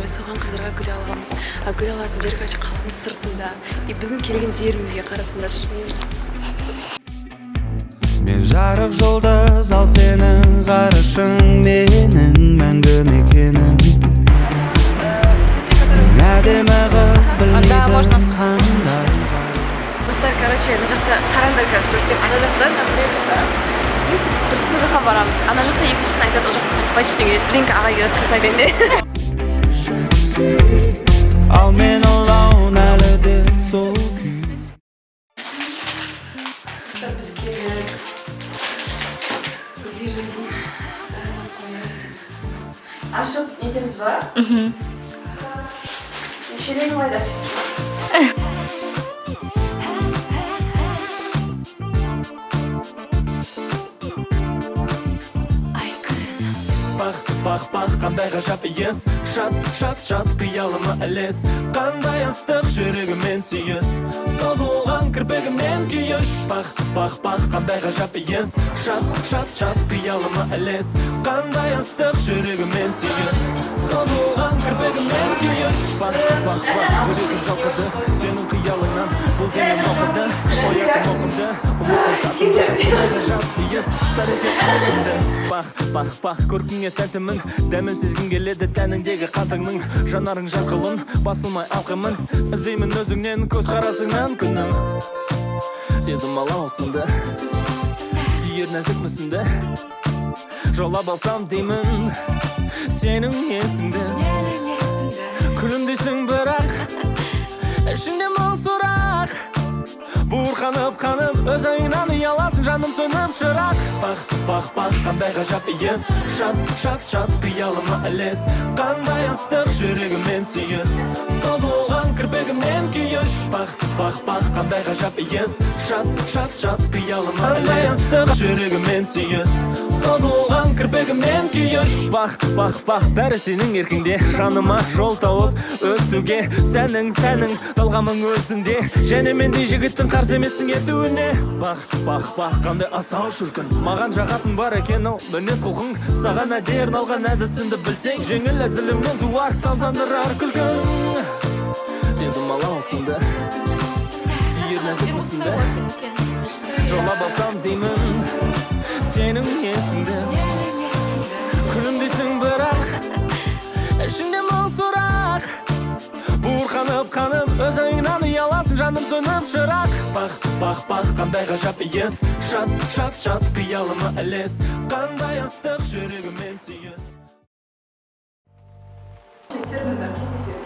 соған қыздарға гүл аламыз. Гүл алатын жер қазір қаланың сыртында. Біздің келген жерімізге қарасыңдаршы. Мен жарық жұлдыз, ал сенің ғарышың менің мәңгі мекенім. Мен әдемі қыз білмейтін қандай. Достар, короче, ана жақта қараңдар, көрсетем. Ана жақта, дұрыс жаққа барамыз. Ана жақта екіншісін айтады, ол жақта сатпай ештеңе. Линк ағай келеді, сосын айтайын де. Ал мен алаун әлі де сол күй. Достар, біз келдік. Гүлдеріміздің ашып нетеміз ба? Нешелерін қайда? Бақ, қандай ғажап ес. Шат, қиялыма әлес. Қандай ыстық жүрегімен сүйіс. Созылған кірпегімен күйіш. Бақ, қандай ғажап ес. Шат, қиялыма әлес. Қандай ыстық жүрегімен сүйіс. Созылған кірпегімен күйіш. Бақ, жүрегім жалқыды. Сенің қиялыңнан бұл денем оқыды. Оятым оқымды, ұмытым шатымды. Қандай ғажап ес, құштар етер әлемді. Бақ, көркіңе тәтімін. Дәмін сезгім келеді тәніңдегі қантыңның. Жанарың жарқылын, басылмай алқымын. Іздеймін өзіңнен, көз қарасыңнан күнім. Сезім алаусынды, сүйер нәзік мүсінді. Жолап алсам деймін, сенің есіңді. Күлімдейсің бірақ, ішінде мың сұрақ. Буырқанып қанып, өз ойыңнан ұяласың, жаным сөніп шырақ. Бақ, қандай ғажап ес. Шат, қиялыма әлес. Қандай ыстық жүрегімен сүйіс. Созылған кірпегімнен күйіш. Бақ, қандай ғажап ес. Шат, қиялыма әлес. Қандай ыстық жүрегімен сүйіс. Созылған кірпегімнен күйіш. Бақ, бәрі сенің еркіңде. Жаныма жол тауып өтуге. Сәнің, тәнің, талғамың өзіңде. Және мендей жігіттің қарсы еместің етуіне. Бақ, қандай асау шүркін. Маған жағатын бар екен ол мінез құлқың. Саған әдерін алған әдісінді білсең, жеңіл әзілімнен туар тамсандырар күлкің. Сезім алаусынды, сүйер нәзік мүсінді. Жолап алсам деймін, сенің есіңді. Күлімдейсің бірақ, ішінде мың сұрақ. Буырқанып қанып, өз ойыңнан ұяласың, жаным сөніп шырақ. Бақ, қандай ғажап ес. Шат, қиялыма әлес. Қандай ыстық жүрегімен сүйіс. Терминдер кездеседі.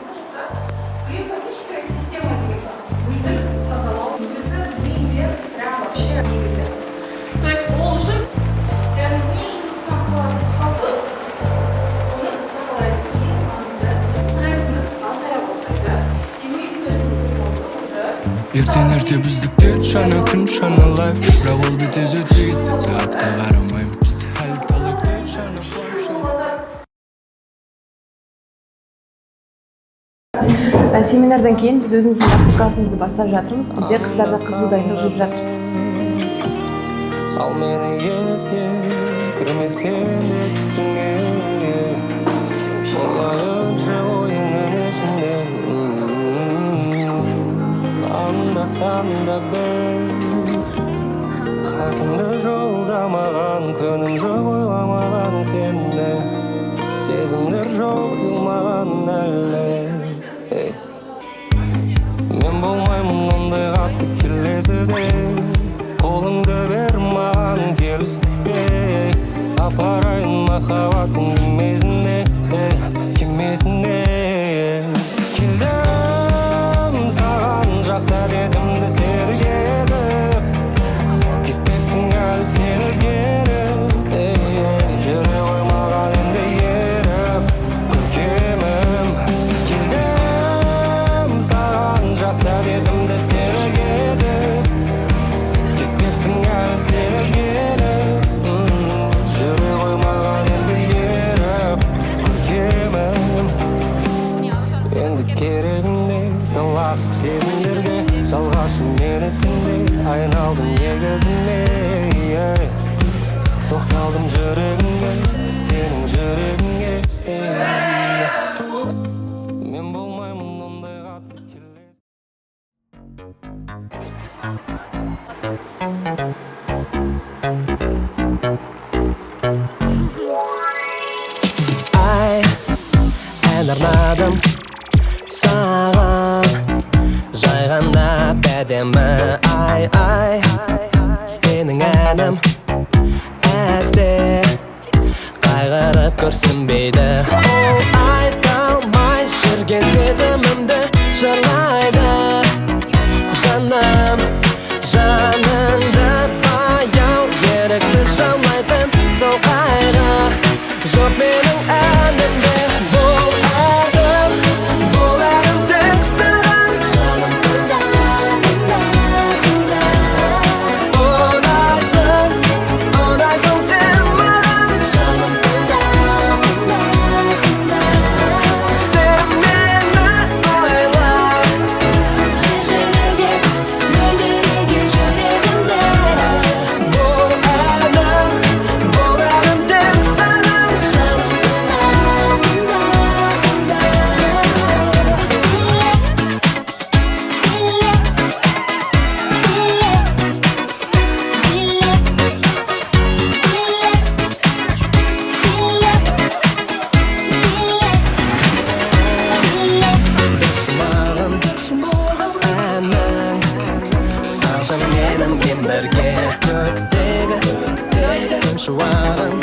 Лимфатическая система деген мидың тазалау негізі, мимен прям вообще негізі. То есть ол үшін яғни ми жұмысына қалып, оны тазалайды. Ең маңызды стрессіміз азая бастайды. И мидың өзінің уже ертең ерте біздікте шана күн шана лайф. Бірақ олды тез өте кетті, сағатқа қарамаймын. Бізді әлі талықтай шана семинардан кейін біз өзіміздің басты классымызды бастап жатырмыз. Бізде қыздарда қызу дайындық жүріп жатыр. Ал мені еске кірмесем де түсіңе. Олайыншы ойыңның ішінде. Анда-санда бір хатыңды жолдамаған, күнім жоқ ойламаған сені. Сезімдер жоқ ұйылмаған әлі. Мен болмаймын ондай қатты келесіде. Қолыңды бер маған келістікке. Апарайын махаббаттың кемесіне. Келдім саған жақсы әдетімді сергедіп. Кетпексің әліп сен өзгеріп. Жүре қоймаған енді еріп көркемім. Келдім саған жақсы әдетімді сергедіп. Кетпексің әліп сен өзгеріп. Жүре қоймаған енді еріп көркемім. Енді керегімде таласып сезімдерге. Жалғашым менесінде айналдым негізіне. Тоқталдым жүрегіңе, сенің жүрегіңе. Ай, ән арнадым саған, жай ғана бәдемі. Ай, менің әнім әсте қайғырып көрсінбейді. Ол айта алмай жүрген сезімімді жырлайды. Жаным, жаныңды баяу еріксіз жаулайтын сол қайғы жоқ менің әнімде. Бұл әнім тек саған. Жаным тыңда, ұнайсың сен маған. Жаным тыңда, сен мені ойла. Ежелеген, мөлдіреген жүрегімде. Бұл әнім тек саған. Жаным Шумағын әнің салшы менімен бірге. Көктегі шуағын